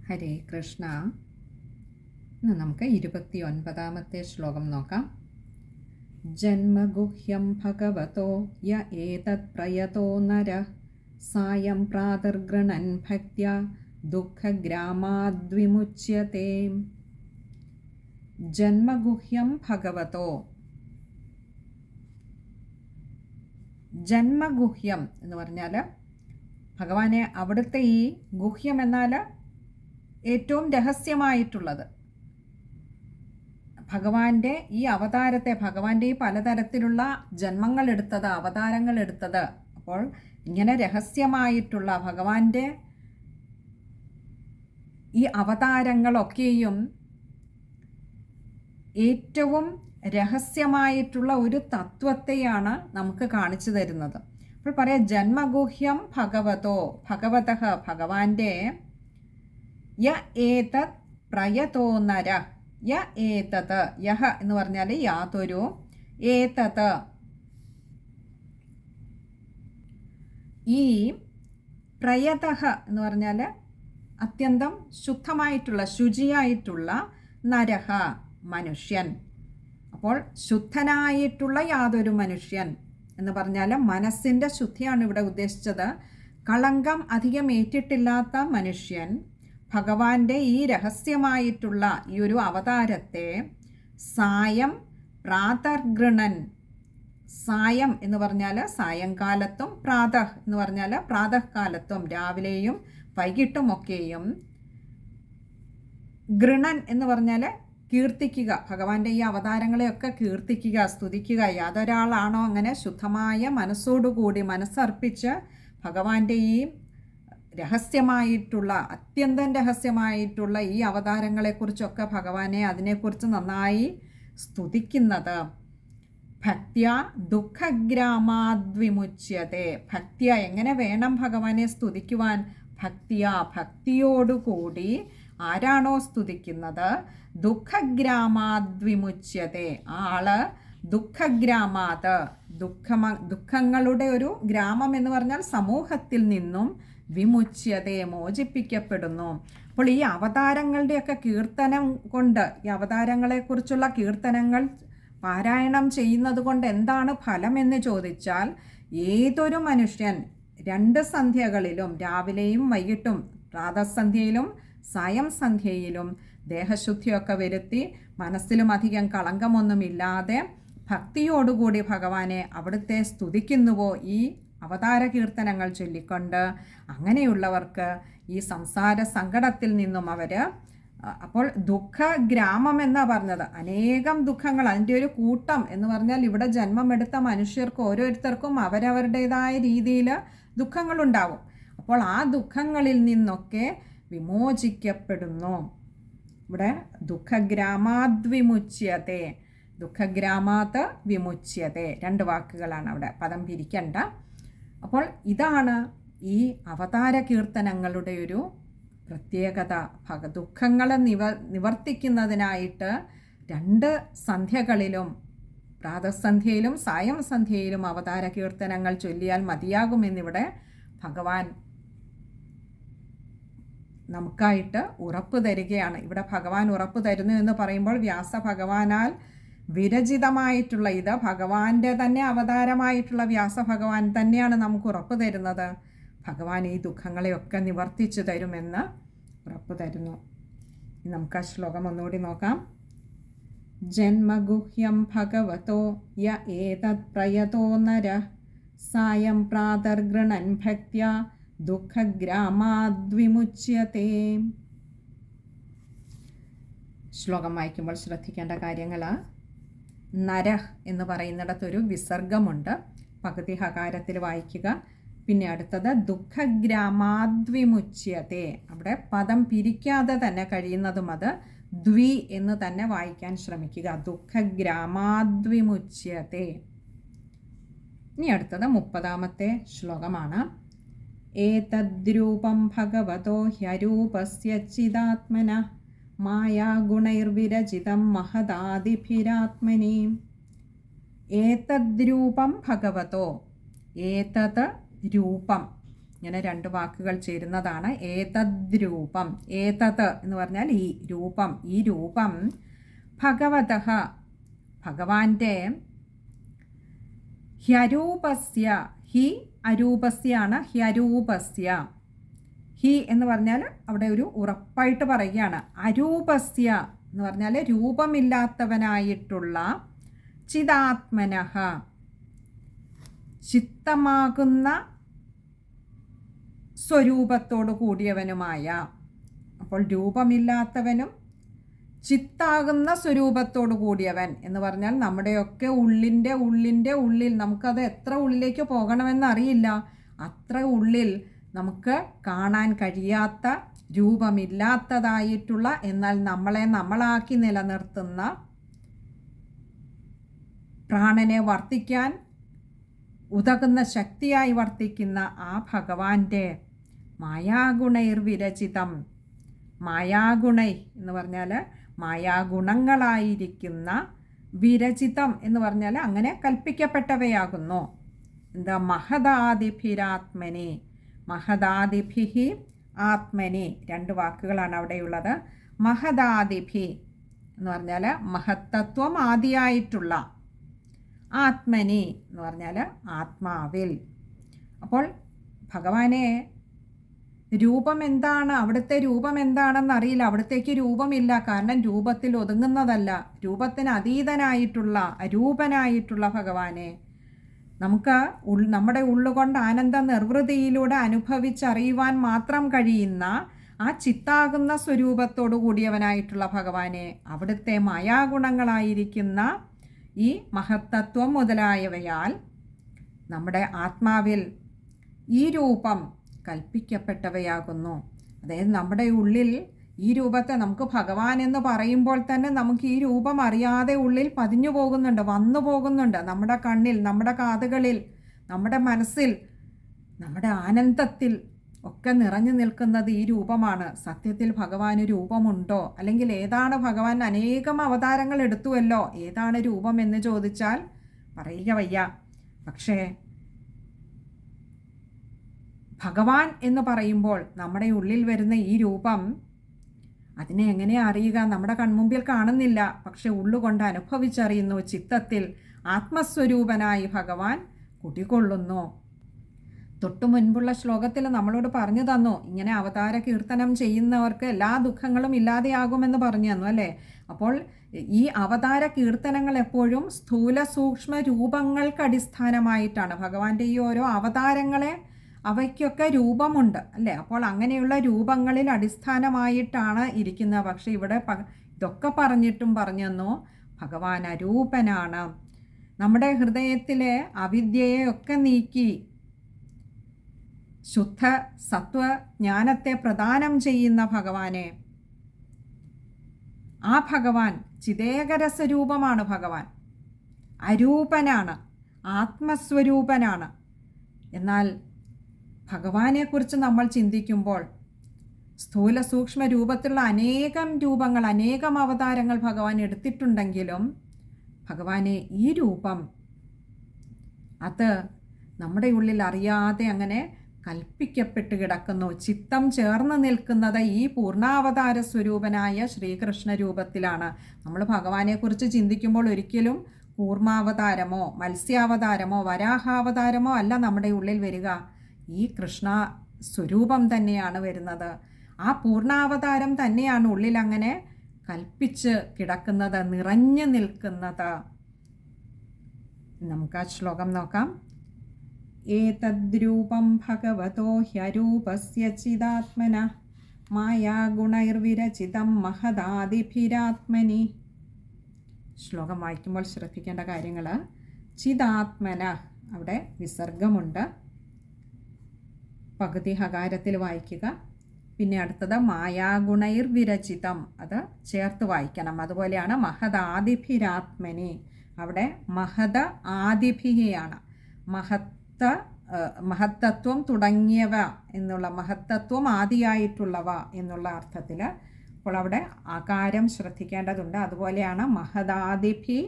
ഹരേ കൃഷ്ണ. ഇന്ന് നമുക്ക് 29ാമത്തെ ശ്ലോകം നോക്കാം. ജന്മഗുഹ്യം ഭഗവതോ യ ഏതത് പ്രയതോ നര സായം പ്രാതർഗൃണൻ ഭക്ത്യാ ദുഃഖഗ്രാമാദ്വിമുച്യതേ. ജന്മഗുഹ്യം ഭഗവതോ. ജന്മഗുഹ്യം എന്ന് പറഞ്ഞാൽ ഭഗവാനെ അവിടുത്തെ ഈ ഗുഹ്യം എന്നാൽ ഏറ്റവും രഹസ്യമായിട്ടുള്ളത്. ഭഗവാന്റെ ഈ അവതാരത്തെ, ഭഗവാന്റെ ഈ പലതരത്തിലുള്ള ജന്മങ്ങൾ എടുത്തത്, അവതാരങ്ങൾ എടുത്തത്, അപ്പോൾ ഇങ്ങനെ രഹസ്യമായിട്ടുള്ള ഭഗവാന്റെ ഈ അവതാരങ്ങളൊക്കെയും ഏറ്റവും രഹസ്യമായിട്ടുള്ള ഒരു തത്വത്തെയാണ് നമുക്ക് കാണിച്ചു തരുന്നത്. അപ്പോൾ പറയാം ജന്മഗുഹ്യം ഭഗവതോ, ഭഗവതഃ ഭഗവാന്റെ യ ഏതത് പ്രയതോ നര. യ ഏതത്, യഹ എന്ന് പറഞ്ഞാൽ യാതൊരു, ഏതത് ഈ, പ്രയതഃ എന്ന് പറഞ്ഞാൽ അത്യന്തം ശുദ്ധമായിട്ടുള്ള, ശുചിയായിട്ടുള്ള, നരഹ മനുഷ്യൻ. അപ്പോൾ ശുദ്ധനായിട്ടുള്ള യാതൊരു മനുഷ്യൻ എന്ന് പറഞ്ഞാൽ മനസ്സിൻ്റെ ശുദ്ധിയാണ് ഇവിടെ ഉദ്ദേശിച്ചത്. കളങ്കം അധികം ഏറ്റിട്ടില്ലാത്ത മനുഷ്യൻ ഭഗവാന്റെ ഈ രഹസ്യമായിട്ടുള്ള ഈ ഒരു അവതാരത്തെ സായം പ്രാതർഗൃണൻ. സായം എന്ന് പറഞ്ഞാൽ സായങ്കാലത്തും, പ്രാതഃ എന്ന് പറഞ്ഞാൽ പ്രാതഃകാലത്തും, രാവിലെയും വൈകിട്ടുമൊക്കെയും, ഗൃണൻ എന്ന് പറഞ്ഞാൽ കീർത്തിക്കുക, ഭഗവാന്റെ ഈ അവതാരങ്ങളെയൊക്കെ കീർത്തിക്കുക, സ്തുതിക്കുക. യാതൊരാളാണോ അങ്ങനെ ശുദ്ധമായ മനസ്സോടുകൂടി മനസ്സർപ്പിച്ച് ഭഗവാന്റെ ഈ രഹസ്യമായിട്ടുള്ള, അത്യന്തം രഹസ്യമായിട്ടുള്ള ഈ അവതാരങ്ങളെക്കുറിച്ചൊക്കെ ഭഗവാനെ അതിനെക്കുറിച്ച് നന്നായി സ്തുതിക്കുന്നത്. ഭക്ത്യ ദുഃഖഗ്രാമാദ്വിമുച്യതേ. ഭക്ത്യ എങ്ങനെ വേണം ഭഗവാനെ സ്തുതിക്കുവാൻ? ഭക്തിയ ഭക്തിയോടുകൂടി ആരാണോ സ്തുതിക്കുന്നത്, ദുഃഖഗ്രാമാദ്വിമുച്യതേ, ആള് ദുഃഖഗ്രാമാത്, ദുഃഖങ്ങളുടെ ഒരു ഗ്രാമം എന്ന് പറഞ്ഞാൽ സമൂഹത്തിൽ നിന്നും വിമുച്യതേ മോചിപ്പിക്കപ്പെടുന്നു. അപ്പോൾ ഈ അവതാരങ്ങളുടെയൊക്കെ കീർത്തനം കൊണ്ട്, ഈ അവതാരങ്ങളെക്കുറിച്ചുള്ള കീർത്തനങ്ങൾ പാരായണം ചെയ്യുന്നത് കൊണ്ട് എന്താണ് ഫലം എന്ന് ചോദിച്ചാൽ, ഏതൊരു മനുഷ്യൻ 2 സന്ധ്യകളിലും, രാവിലെയും വൈകിട്ടും, പ്രാതസന്ധ്യയിലും സായം സന്ധ്യയിലും ദേഹശുദ്ധിയൊക്കെ വരുത്തി മനസ്സിലും അധികം കളങ്കമൊന്നുമില്ലാതെ ഭക്തിയോടുകൂടി ഭഗവാനെ അവിടുത്തെ സ്തുതിക്കുന്നുവോ ഈ അവതാര കീർത്തനങ്ങൾ ചൊല്ലിക്കൊണ്ട്, അങ്ങനെയുള്ളവർക്ക് ഈ സംസാര സങ്കടത്തിൽ നിന്നും അവർ, അപ്പോൾ ദുഃഖഗ്രാമം എന്നാണ് പറഞ്ഞത്, അനേകം ദുഃഖങ്ങൾ, അതിൻ്റെ ഒരു കൂട്ടം എന്ന് പറഞ്ഞാൽ ഇവിടെ ജന്മമെടുത്ത മനുഷ്യർക്ക് ഓരോരുത്തർക്കും അവരവരുടേതായ രീതിയിൽ ദുഃഖങ്ങളുണ്ടാവും. അപ്പോൾ ആ ദുഃഖങ്ങളിൽ നിന്നൊക്കെ വിമോചിക്കപ്പെടുന്നു. ഇവിടെ ദുഃഖഗ്രാമാദ്വിമുച്യതേ, ദുഃഖഗ്രാമാത് വിമുച്യതേ, 2 വാക്കുകളാണ് അവിടെ, പദം പിരിക്കണ്ട. അപ്പോൾ ഇതാണ് ഈ അവതാര കീർത്തനങ്ങളുടെ ഒരു പ്രത്യേകത. ദുഃഖങ്ങളെ നിവർത്തിക്കുന്നതിനായിട്ട് 2 സന്ധ്യകളിലും, പ്രാതസന്ധ്യയിലും സായം സന്ധ്യയിലും അവതാര കീർത്തനങ്ങൾ ചൊല്ലിയാൽ മതിയാകുമെന്നിവിടെ ഭഗവാൻ നമുക്കായിട്ട് ഉറപ്പ് തരികയാണ്. ഇവിടെ ഭഗവാൻ ഉറപ്പ് തരുന്നു എന്ന് പറയുമ്പോൾ വ്യാസ ഭഗവാനാൽ വിരചിതമായിട്ടുള്ള, ഇത് ഭഗവാന്റെ തന്നെ അവതാരമായിട്ടുള്ള വ്യാസ ഭഗവാൻ തന്നെയാണ് നമുക്ക് ഉറപ്പ് തരുന്നത്. ഭഗവാൻ ഈ ദുഃഖങ്ങളെയൊക്കെ നിവർത്തിച്ചു തരുമെന്ന് ഉറപ്പ് തരുന്നു. നമുക്ക് ആ ശ്ലോകം ഒന്നുകൂടി നോക്കാം. ജന്മഗുഹ്യം ഭഗവതോ യ ഏതത് പ്രയതോ നര സായം പ്രാതർഗൃണൻ ഭക്ത്യാ ദുഃഖഗ്രാമാദ്വിമുച്യതേ. ശ്ലോകം വായിക്കുമ്പോൾ ശ്രദ്ധിക്കേണ്ട കാര്യങ്ങൾ, നരഹ് എന്ന് പറയുന്നിടത്തൊരു വിസർഗമുണ്ട്, പകുതി ഹകാരത്തിൽ വായിക്കുക. പിന്നെ അടുത്തത് ദുഃഖഗ്രാമാദ്വിമുച്യതേ, അവിടെ പദം പിരിക്കാതെ തന്നെ കഴിയുന്നതും അത് ദ്വി എന്ന് തന്നെ വായിക്കാൻ ശ്രമിക്കുക. ദുഃഖഗ്രാമാദ്വിമുച്യതേ. ഇനി അടുത്തത് 30ാമത്തെ ശ്ലോകമാണ്. ഏതദ്രൂപം ഭഗവതോ ഹ്യരൂപസ്യ ചിദാത്മനഃ മായാഗുണൈർവിരചിതം മഹദാദിഭിരാത്മനി. ഏതദ്രൂപം ഭഗവതോ, ഏതത് രൂപം, ഇങ്ങനെ രണ്ട് വാക്കുകൾ ചേരുന്നതാണ് ഏതദ് രൂപം. ഏതത് എന്ന് പറഞ്ഞാൽ ഈ രൂപം. ഈ രൂപം ഭഗവതഃ ഭഗവാന്റെ ഹ്യരൂപസ്യ, ഹി അരൂപസ്യാണ്, ഹ്യരൂപസ്യ. ഹി എന്ന് പറഞ്ഞാൽ അവിടെ ഒരു ഉറപ്പായിട്ട് പറയുകയാണ്. അരൂപസ്യ എന്ന് പറഞ്ഞാൽ രൂപമില്ലാത്തവനായിട്ടുള്ള ചിദാത്മനഃ ചിത്തമാകുന്ന സ്വരൂപത്തോടു കൂടിയവനുമായ. അപ്പോൾ രൂപമില്ലാത്തവനും ചിത്താകുന്ന സ്വരൂപത്തോടു കൂടിയവൻ എന്ന് പറഞ്ഞാൽ നമ്മുടെയൊക്കെ ഉള്ളിൻ്റെ ഉള്ളിൽ നമുക്കത് എത്ര ഉള്ളിലേക്ക് പോകണമെന്നറിയില്ല. അത്ര ഉള്ളിൽ നമുക്ക് കാണാൻ കഴിയാത്ത, രൂപമില്ലാത്തതായിട്ടുള്ള, എന്നാൽ നമ്മളെ നമ്മളാക്കി നിലനിർത്തുന്ന, പ്രാണനെ വർത്തിക്കാൻ ഉതകുന്ന ശക്തിയായി വർത്തിക്കുന്ന ആ ഭഗവാന്റെ മായാഗുണൈർവിരചിതം. മായാഗുണൈ എന്ന് പറഞ്ഞാൽ മായാഗുണങ്ങളായിരിക്കുന്ന, വിരചിതം എന്ന് പറഞ്ഞാൽ അങ്ങനെ കൽപ്പിക്കപ്പെട്ടവയാകുന്നു. എന്താ? മഹദാദിഭിരാത്മനി. മഹദാദിഭിഹി ആത്മനി. രണ്ട് വാക്കുകളാണ് അവിടെയുള്ളത്. മഹദാദിഭി എന്ന് പറഞ്ഞാൽ മഹത്തത്വം ആദിയായിട്ടുള്ള, ആത്മനി എന്ന് പറഞ്ഞാൽ ആത്മാവിൽ. അപ്പോൾ ഭഗവാനെ രൂപം എന്താണ്, അവിടുത്തെ രൂപം എന്താണെന്ന് അറിയില്ല. അവിടത്തേക്ക് രൂപമില്ല. കാരണം രൂപത്തിൽ ഒതുങ്ങുന്നതല്ല, രൂപത്തിന് അതീതനായിട്ടുള്ള, അരൂപനായിട്ടുള്ള ഭഗവാനെ നമുക്ക് നമ്മുടെ ഉള്ളുകൊണ്ട് ആനന്ദ നിർവൃതിയിലൂടെ അനുഭവിച്ചറിയുവാൻ മാത്രം കഴിയുന്ന ആ ചിത്താകുന്ന സ്വരൂപത്തോടു കൂടിയവനായിട്ടുള്ള ഭഗവാനെ, അവിടുത്തെ മായാഗുണങ്ങളായിരിക്കുന്ന ഈ മഹത്തത്വം മുതലായവയാൽ നമ്മുടെ ആത്മാവിൽ ഈ രൂപം കൽപ്പിക്കപ്പെട്ടവയാകുന്നു. അതായത് നമ്മുടെ ഉള്ളിൽ ഈ രൂപത്തെ നമുക്ക് ഭഗവാൻ എന്ന് പറയുമ്പോൾ തന്നെ നമുക്ക് ഈ രൂപം അറിയാതെ ഉള്ളിൽ പതിഞ്ഞു പോകുന്നുണ്ട്, വന്നു പോകുന്നുണ്ട്. നമ്മുടെ കണ്ണിൽ, നമ്മുടെ കാതുകളിൽ, നമ്മുടെ മനസ്സിൽ, നമ്മുടെ ആനന്ദത്തിൽ ഒക്കെ നിറഞ്ഞു നിൽക്കുന്നത് ഈ രൂപമാണ്. സത്യത്തിൽ ഭഗവാന് രൂപമുണ്ടോ? അല്ലെങ്കിൽ ഏതാണ് ഭഗവാൻ? അനേകം അവതാരങ്ങൾ എടുത്തുവല്ലോ, ഏതാണ് രൂപം എന്ന് ചോദിച്ചാൽ പറയുക വയ്യ. പക്ഷേ ഭഗവാൻ എന്ന് പറയുമ്പോൾ നമ്മുടെ ഉള്ളിൽ വരുന്ന ഈ രൂപം, അതിനെ എങ്ങനെ അറിയുക? നമ്മുടെ കൺമുമ്പിൽ കാണുന്നില്ല, പക്ഷെ ഉള്ളുകൊണ്ട് അനുഭവിച്ചറിയുന്നു. ചിത്തത്തിൽ ആത്മസ്വരൂപനായി ഭഗവാൻ കുടികൊള്ളുന്നു. തൊട്ടു മുൻപുള്ള ശ്ലോകത്തിൽ നമ്മളോട് പറഞ്ഞു തന്നു, ഇങ്ങനെ അവതാര കീർത്തനം ചെയ്യുന്നവർക്ക് എല്ലാ ദുഃഖങ്ങളും ഇല്ലാതെയാകുമെന്ന് പറഞ്ഞു തന്നു അല്ലേ? അപ്പോൾ ഈ അവതാര കീർത്തനങ്ങൾ എപ്പോഴും സ്ഥൂല സൂക്ഷ്മ രൂപങ്ങൾക്ക് അടിസ്ഥാനമായിട്ടാണ്. ഭഗവാന്റെ ഈ ഓരോ അവതാരങ്ങളെ, അവയ്ക്കൊക്കെ രൂപമുണ്ട് അല്ലേ? അപ്പോൾ അങ്ങനെയുള്ള രൂപങ്ങളിൽ അടിസ്ഥാനമായിട്ടാണ് ഇരിക്കുന്നത്. പക്ഷെ ഇവിടെ ഇതൊക്കെ പറഞ്ഞിട്ടും പറഞ്ഞു തന്നു ഭഗവാൻ അരൂപനാണ്. നമ്മുടെ ഹൃദയത്തിലെ അവിദ്യയെയൊക്കെ നീക്കി ശുദ്ധ സത്വ ജ്ഞാനത്തെ പ്രദാനം ചെയ്യുന്ന ഭഗവാനെ, ആ ഭഗവാൻ ചിദേകര സ്വരൂപമാണ്. ഭഗവാൻ അരൂപനാണ്, ആത്മസ്വരൂപനാണ്. എന്നാൽ ഭഗവാനെക്കുറിച്ച് നമ്മൾ ചിന്തിക്കുമ്പോൾ സ്ഥൂല സൂക്ഷ്മ രൂപത്തിലുള്ള അനേകം രൂപങ്ങൾ, അനേകം അവതാരങ്ങൾ ഭഗവാൻ എടുത്തിട്ടുണ്ടെങ്കിലും ഭഗവാനെ ഈ രൂപം അത് നമ്മുടെ ഉള്ളിൽ അറിയാതെ അങ്ങനെ കൽപ്പിക്കപ്പെട്ട് കിടക്കുന്നു. ചിത്തം ചേർന്ന് നിൽക്കുന്നത് ഈ പൂർണ്ണാവതാര സ്വരൂപനായ ശ്രീകൃഷ്ണ രൂപത്തിലാണ്. നമ്മൾ ഭഗവാനെക്കുറിച്ച് ചിന്തിക്കുമ്പോൾ ഒരിക്കലും കൂർമാവതാരമോ മത്സ്യാവതാരമോ വരാഹാവതാരമോ അല്ല നമ്മുടെ ഉള്ളിൽ വരിക. ഈ കൃഷ്ണ സ്വരൂപം തന്നെയാണ് വരുന്നത്. ആ പൂർണ്ണാവതാരം തന്നെയാണ് ഉള്ളിൽ അങ്ങനെ കൽപ്പിച്ച് കിടക്കുന്നത്, നിറഞ്ഞു നിൽക്കുന്നത്. നമുക്ക് ആ ശ്ലോകം നോക്കാം. ഏതദ്രൂപം ഭഗവതോ ഹ്യരൂപസ്യ ചിദാത്മന മായാഗുണൈർവിരചിതം മഹദാദിഭിരാത്മനി. ശ്ലോകം വായിക്കുമ്പോൾ ശ്രദ്ധിക്കേണ്ട കാര്യങ്ങൾ: ചിദാത്മന, അവിടെ വിസർഗമുണ്ട്, പകുതി ഹകാരത്തിൽ വായിക്കുക. പിന്നെ അടുത്തത് മായാഗുണൈർവിരചിതം, അത് ചേർത്ത് വായിക്കണം. അതുപോലെയാണ് മഹദാദിഭിരാത്മനി, അവിടെ മഹദ ആദിഭിയാണ്. മഹത്തത്വം തുടങ്ങിയവ എന്നുള്ള, മഹത്തത്വം ആദിയായിട്ടുള്ളവ എന്നുള്ള അർത്ഥത്തിൽ. അപ്പോൾ അവിടെ ആകാരം ശ്രദ്ധിക്കേണ്ടതുണ്ട്. അതുപോലെയാണ് മഹദാദിഭി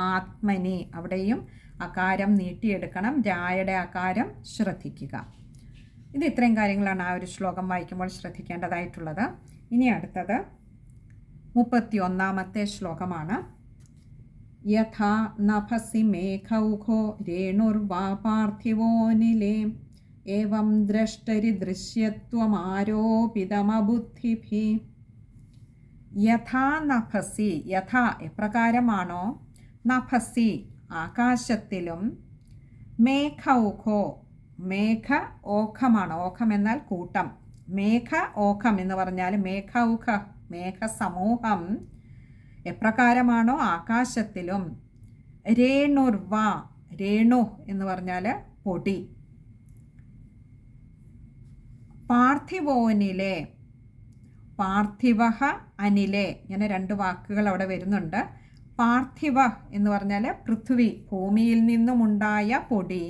ആത്മനി, അവിടെയും അകാരം നീട്ടിയെടുക്കണം. രായുടെ അകാരം ശ്രദ്ധിക്കുക. ഇത് ഇത്രയും കാര്യങ്ങളാണ് ആ ഒരു ശ്ലോകം വായിക്കുമ്പോൾ ശ്രദ്ധിക്കേണ്ടതായിട്ടുള്ളത്. ഇനി അടുത്തത് 31ാമത്തെ ശ്ലോകമാണ്. യഥാ നഭസി മേഘൗഘോ രേണുർവാ പാർത്ഥിവോനിലേ ഏവം ദ്രഷ്ടരി ദൃശ്യത്വമാരോപിതമബുദ്ധിഭി. യഥാ നഭസി, യഥാ എപ്രകാരമാണോ, നഭസി ആകാശത്തിലും, മേഘൗഘോ മേഘ ഓഖമാണ്, ഓഖം എന്നാൽ കൂട്ടം, മേഘ ഓഖം എന്ന് പറഞ്ഞാൽ മേഘൗഘ മേഘസമൂഹം എപ്രകാരമാണോ ആകാശത്തിലും, രേണുർവ രേണു എന്ന് പറഞ്ഞാൽ പൊടി, പാർത്ഥിവോനിലെ പാർത്ഥിവ അനിലെ, ഇങ്ങനെ രണ്ട് വാക്കുകൾ അവിടെ വരുന്നുണ്ട്. പാർത്ഥിവ എന്ന് പറഞ്ഞാൽ പൃഥ്വി ഭൂമിയിൽ നിന്നുമുണ്ടായ പൊടി,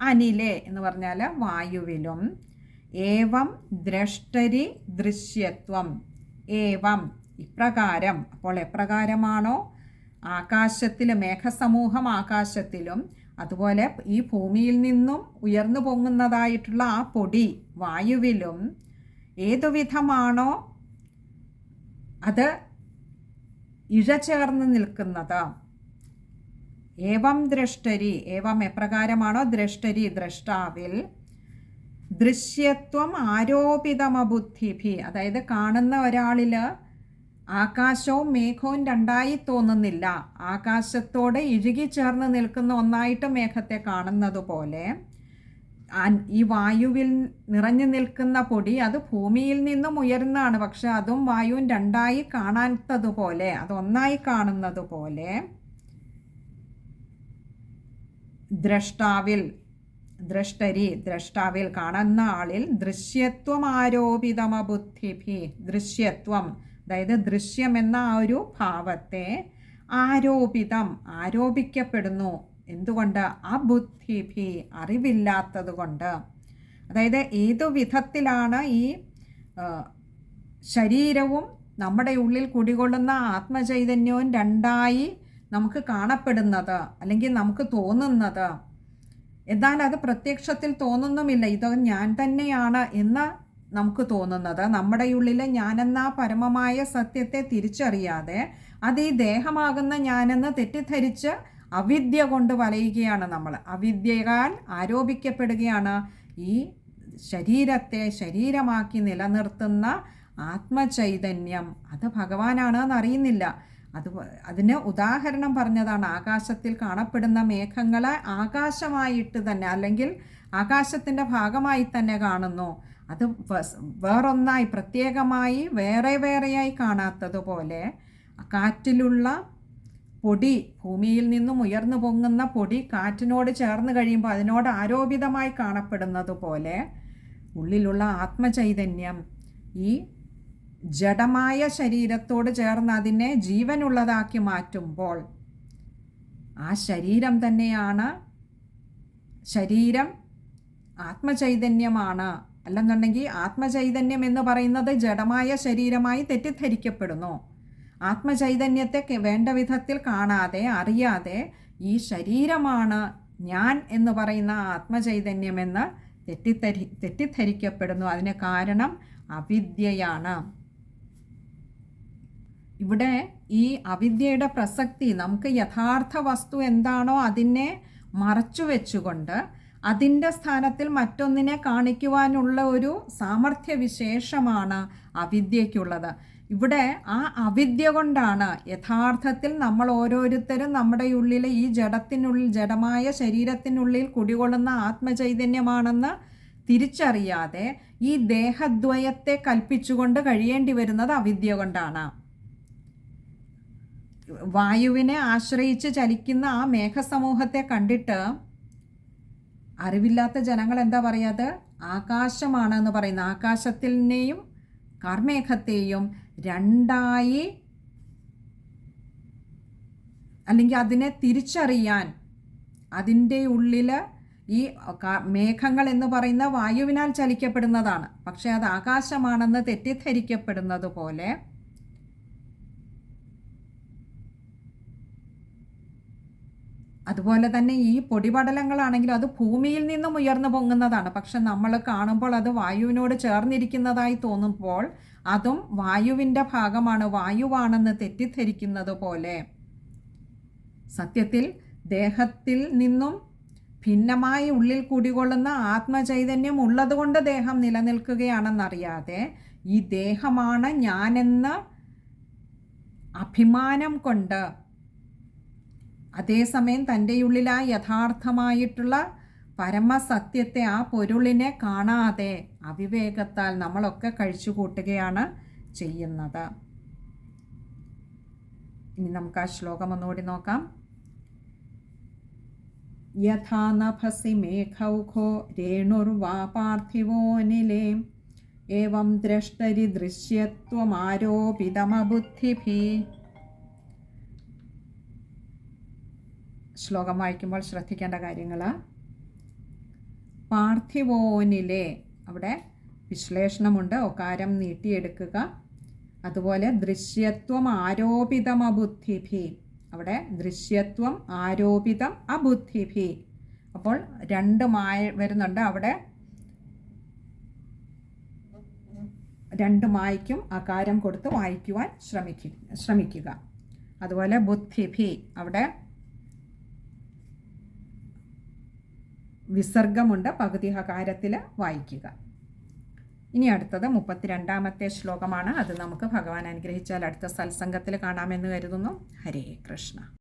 അനിലെ എന്ന് പറഞ്ഞാൽ വായുവിലും, ഏവം ദ്രഷ്ടരി ദൃശ്യത്വം, ഏവം ഇപ്രകാരം, അപ്പോൾ എപ്രകാരമാണോ ആകാശത്തിലും മേഘസമൂഹം ആകാശത്തിലും അതുപോലെ ഈ ഭൂമിയിൽ നിന്നും ഉയർന്നു പൊങ്ങുന്നതായിട്ടുള്ള ആ പൊടി വായുവിലും ഏതുവിധമാണോ അത് ഇഴചേർന്ന് നിൽക്കുന്നത്, ഏവം ദ്രഷ്ടരി, ഏവം എപ്രകാരമാണോ ദ്രഷ്ടരി ദ്രഷ്ടാവിൽ, ദൃശ്യത്വം ആരോപിതമബുദ്ധിഭി, അതായത് കാണുന്ന ഒരാളിൽ ആകാശവും മേഘവും രണ്ടായി തോന്നുന്നില്ല, ആകാശത്തോട് ഇഴുകിച്ചേർന്ന് നിൽക്കുന്ന ഒന്നായിട്ട് മേഘത്തെ കാണുന്നത് പോലെ ഈ വായുവിൽ നിറഞ്ഞു നിൽക്കുന്ന പൊടി അത് ഭൂമിയിൽ നിന്നും ഉയർന്നാണ്, പക്ഷെ അതും വായുവും രണ്ടായി കാണാത്തതുപോലെ അതൊന്നായി കാണുന്നത് പോലെ ദ്രഷ്ടാവിൽ, ദ്രഷ്ടരി ദ്രഷ്ടാവിൽ കാണുന്ന ആളിൽ ദൃശ്യത്വം ആരോപിതമബുദ്ധിഭി, ദൃശ്യത്വം അതായത് ദൃശ്യം എന്ന ആ ഒരു ഭാവത്തെ ആരോപിതം ആരോപിക്കപ്പെടുന്നു, എന്തുകൊണ്ട്, അബുദ്ധിഭി അറിവില്ലാത്തത് കൊണ്ട്. അതായത് ഏതു വിധത്തിലാണ് ഈ ശരീരവും നമ്മുടെ ഉള്ളിൽ കുടികൊള്ളുന്ന ആത്മചൈതന്യവും രണ്ടായി നമുക്ക് കാണപ്പെടുന്നത് അല്ലെങ്കിൽ നമുക്ക് തോന്നുന്നത്, എന്നാൽ അത് പ്രത്യക്ഷത്തിൽ തോന്നുന്നുമില്ല, ഇത് ഞാൻ തന്നെയാണ് എന്ന് നമുക്ക് തോന്നുന്നത്, നമ്മുടെ ഉള്ളിലെ ഞാനെന്ന പരമമായ സത്യത്തെ തിരിച്ചറിയാതെ അത് ഈ ദേഹമാകുന്ന ഞാനെന്ന് തെറ്റിദ്ധരിച്ച് അവിദ്യ കൊണ്ട് വലയുകയാണ് നമ്മൾ. അവിദ്യയാൽ ആരോപിക്കപ്പെടുകയാണ് ഈ ശരീരത്തെ ശരീരമാക്കി നിലനിർത്തുന്ന ആത്മചൈതന്യം. അത് ഭഗവാനാണ് എന്നറിയുന്നില്ല. അതിന് ഉദാഹരണം പറഞ്ഞതാണ്, ആകാശത്തിൽ കാണപ്പെടുന്ന മേഘങ്ങളെ ആകാശമായിട്ട് തന്നെ അല്ലെങ്കിൽ ആകാശത്തിൻ്റെ ഭാഗമായി തന്നെ കാണുന്നു, അത് വേറൊന്നായി പ്രത്യേകമായി വേറെ വേറെയായി കാണാത്തതുപോലെ കാറ്റിലുള്ള പൊടി, ഭൂമിയിൽ നിന്നും ഉയർന്നു പൊങ്ങുന്ന പൊടി കാറ്റിനോട് ചേർന്ന് കഴിയുമ്പോൾ അതിനോട് ആരോപിതമായി കാണപ്പെടുന്നത് പോലെ ഉള്ളിലുള്ള ആത്മചൈതന്യം ഈ ജഡമായ ശരീരത്തോട് ചേർന്ന് അതിനെ ജീവനുള്ളതാക്കി മാറ്റുമ്പോൾ ആ ശരീരം തന്നെയാണ്, ശരീരം ആത്മചൈതന്യമാണ്, അല്ലെന്നുണ്ടെങ്കിൽ ആത്മചൈതന്യം എന്ന് പറയുന്നത് ജഡമായ ശരീരമായി തെറ്റിദ്ധരിക്കപ്പെടുന്നു. ആത്മചൈതന്യത്തെ വേണ്ട വിധത്തിൽ കാണാതെ അറിയാതെ ഈ ശരീരമാണ് ഞാൻ എന്ന് പറയുന്ന ആത്മചൈതന്യമെന്ന് തെറ്റിദ്ധരിക്കപ്പെടുന്നു. അതിന് കാരണം അവിദ്യയാണ്. ഇവിടെ ഈ അവിദ്യയുടെ പ്രസക്തി നമുക്ക് യഥാർത്ഥ വസ്തു എന്താണോ അതിനെ മറച്ചു വെച്ചുകൊണ്ട് അതിൻ്റെ സ്ഥാനത്തിൽ മറ്റൊന്നിനെ കാണിക്കുവാനുള്ള ഒരു സാമർഥ്യവിശേഷമാണ് അവിദ്യയ്ക്കുള്ളത്. ഇവിടെ ആ അവിദ്യ കൊണ്ടാണ് യഥാർത്ഥത്തിൽ നമ്മൾ ഓരോരുത്തരും നമ്മുടെ ഉള്ളിലെ ഈ ജഡത്തിനുള്ളിൽ ജഡമായ ശരീരത്തിനുള്ളിൽ കുടികൊള്ളുന്ന ആത്മചൈതന്യമാണെന്ന് തിരിച്ചറിയാതെ ഈ ദേഹദ്വയത്തെ കൽപ്പിച്ചുകൊണ്ട് കഴിയേണ്ടി വരുന്നത് അവിദ്യ കൊണ്ടാണ്. വായുവിനെ ആശ്രയിച്ച് ചലിക്കുന്ന ആ മേഘസമൂഹത്തെ കണ്ടിട്ട് അറിവില്ലാത്ത ജനങ്ങൾ എന്താ പറയാത്, ആകാശമാണെന്ന് പറയുന്നത്. ആകാശത്തിനെയും കാർമേഘത്തെയും രണ്ടായി അല്ലെങ്കിൽ അതിനെ തിരിച്ചറിയാൻ അതിൻ്റെ ഉള്ളിൽ ഈ മേഘങ്ങൾ എന്ന് പറയുന്ന വായുവിനാൽ ചലിക്കപ്പെടുന്നതാണ്, പക്ഷെ അത് ആകാശമാണെന്ന് തെറ്റിദ്ധരിക്കപ്പെടുന്നത് പോലെ അതുപോലെ തന്നെ ഈ പൊടിപടലങ്ങളാണെങ്കിലും അത് ഭൂമിയിൽ നിന്നും ഉയർന്നു പൊങ്ങുന്നതാണ്. പക്ഷെ നമ്മൾ കാണുമ്പോൾ അത് വായുവിനോട് ചേർന്നിരിക്കുന്നതായി തോന്നുമ്പോൾ അതും വായുവിൻ്റെ ഭാഗമാണ്, വായുവാണെന്ന് തെറ്റിദ്ധരിക്കുന്നത് പോലെ സത്യത്തിൽ ദേഹത്തിൽ നിന്നും ഭിന്നമായി ഉള്ളിൽ കുടികൊള്ളുന്ന ആത്മചൈതന്യം ഉള്ളതുകൊണ്ട് ദേഹം നിലനിൽക്കുകയാണെന്നറിയാതെ ഈ ദേഹമാണ് ഞാനെന്ന അഭിമാനം കൊണ്ട്, അതേസമയം തൻ്റെ ഉള്ളിൽ ആ യഥാർത്ഥമായിട്ടുള്ള പരമസത്യത്തെ, ആ പൊരുളിനെ കാണാതെ അവിവേകത്താൽ നമ്മളൊക്കെ കഴിച്ചു കൂട്ടുകയാണ് ചെയ്യുന്നത്. ഇനി നമുക്ക് ആ ശ്ലോകം ഒന്നുകൂടി നോക്കാം. യഥാ നഭസി മേഘൗഘോ രേണുർവാ പാർത്ഥിവോനിലേ ഏവം ദ്രഷ്ടരി ദൃശ്യത്വമാരോപിതമബുദ്ധിഭി. ശ്ലോകം വായിക്കുമ്പോൾ ശ്രദ്ധിക്കേണ്ട കാര്യങ്ങൾ: പാർത്ഥിവോനിലെ, അവിടെ വിശ്ലേഷണമുണ്ട്, ഒകാരം നീട്ടിയെടുക്കുക. അതുപോലെ ദൃശ്യത്വം ആരോപിതമബുദ്ധിഭി, അവിടെ ദൃശ്യത്വം ആരോപിതം അബുദ്ധിഭി. അപ്പോൾ രണ്ടുമായി വരുന്നുണ്ട്, അവിടെ രണ്ട് മായ്ക്കും അകാരം കൊടുത്ത് വായിക്കുവാൻ ശ്രമിക്കുക. അതുപോലെ ബുദ്ധിഭി, അവിടെ വിസർഗമുണ്ട്, പകുതി ഹകാരത്തിൽ വായിക്കുക. ഇനി അടുത്തത് 32ാമത്തെ ശ്ലോകമാണ്. അത് നമുക്ക് ഭഗവാൻ അനുഗ്രഹിച്ചാൽ അടുത്ത സത്സംഗത്തിൽ കാണാമെന്ന് കരുതുന്നു. ഹരേ കൃഷ്ണ.